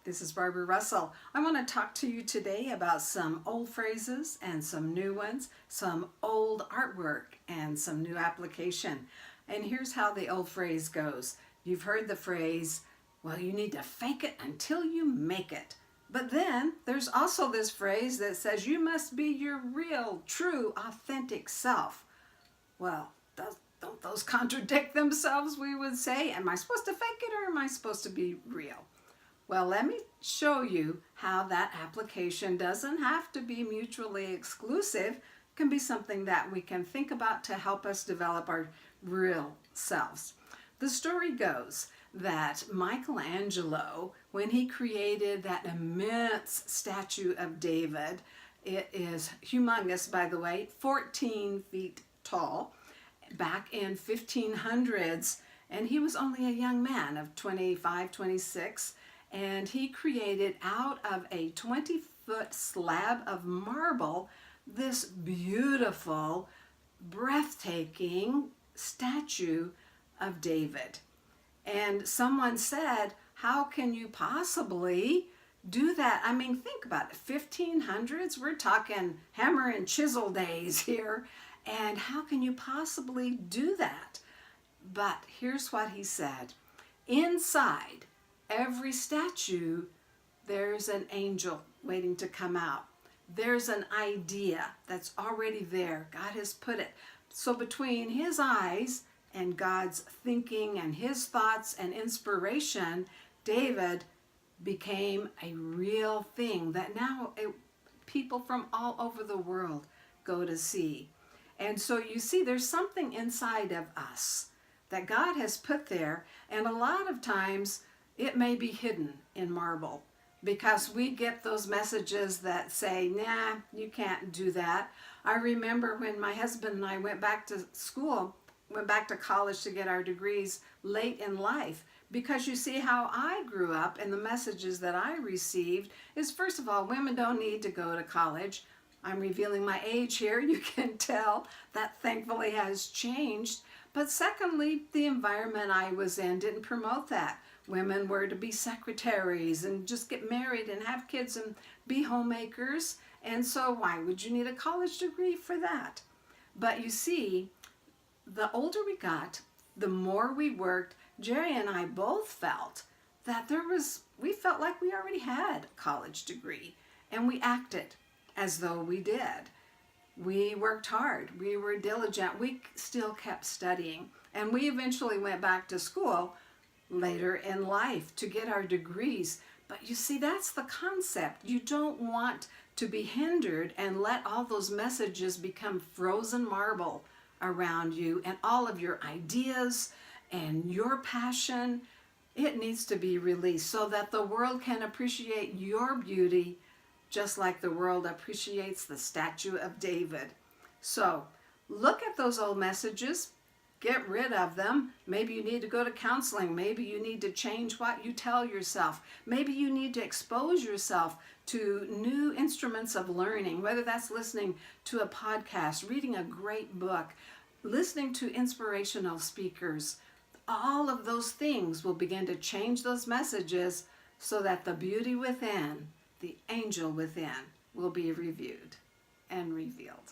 This is Barbara Russell. I want to talk to you today about some old phrases and some new ones, some old artwork and some new application. And here's how the old phrase goes. You've heard the phrase, well, you need to fake it until you make it. But then there's also this phrase that says you must be your real, true, authentic self. Well, don't those contradict themselves, we would say? Am I supposed to fake it or am I supposed to be real? Well, let me show you how that application doesn't have to be mutually exclusive. It can be something that we can think about to help us develop our real selves. The story goes that Michelangelo, when he created that immense statue of David, it is humongous, by the way, 14 feet tall, back in 1500s, and he was only a young man of 25, 26, and he created out of a 20-foot slab of marble this beautiful, breathtaking statue of David. And someone said, how can you possibly do that? I mean, think about it, 1500s, we're talking hammer and chisel days here, and how can you possibly do that? But here's what he said. Inside every statue, there's an angel waiting to come out. There's an idea that's already there. God has put it. So between his eyes and God's thinking and his thoughts and inspiration, David became a real thing that now people from all over the world go to see. And so you see, there's something inside of us that God has put there, and a lot of times it may be hidden in marble because we get those messages that say, nah, you can't do that. I remember when my husband and I went back to school, went back to college to get our degrees late in life, because you see how I grew up and the messages that I received is, first of all, women don't need to go to college. I'm revealing my age here. You can tell that thankfully has changed. But secondly, the environment I was in didn't promote that. Women were to be secretaries and just get married and have kids and be homemakers. And so why would you need a college degree for that? But you see, the older we got, the more we worked, Jerry and I both felt that we felt like we already had a college degree, and we acted as though we did. We worked hard, we were diligent, we still kept studying, and we eventually went back to school later in life to get our degrees. But you see, that's the concept. You don't want to be hindered and let all those messages become frozen marble around you, and all of your ideas and your passion, it needs to be released so that the world can appreciate your beauty just like the world appreciates the statue of David. So look at those old messages, get rid of them. Maybe you need to go to counseling. Maybe you need to change what you tell yourself. Maybe you need to expose yourself to new instruments of learning, whether that's listening to a podcast, reading a great book, listening to inspirational speakers. All of those things will begin to change those messages so that the beauty within, the angel within, will be reviewed and revealed.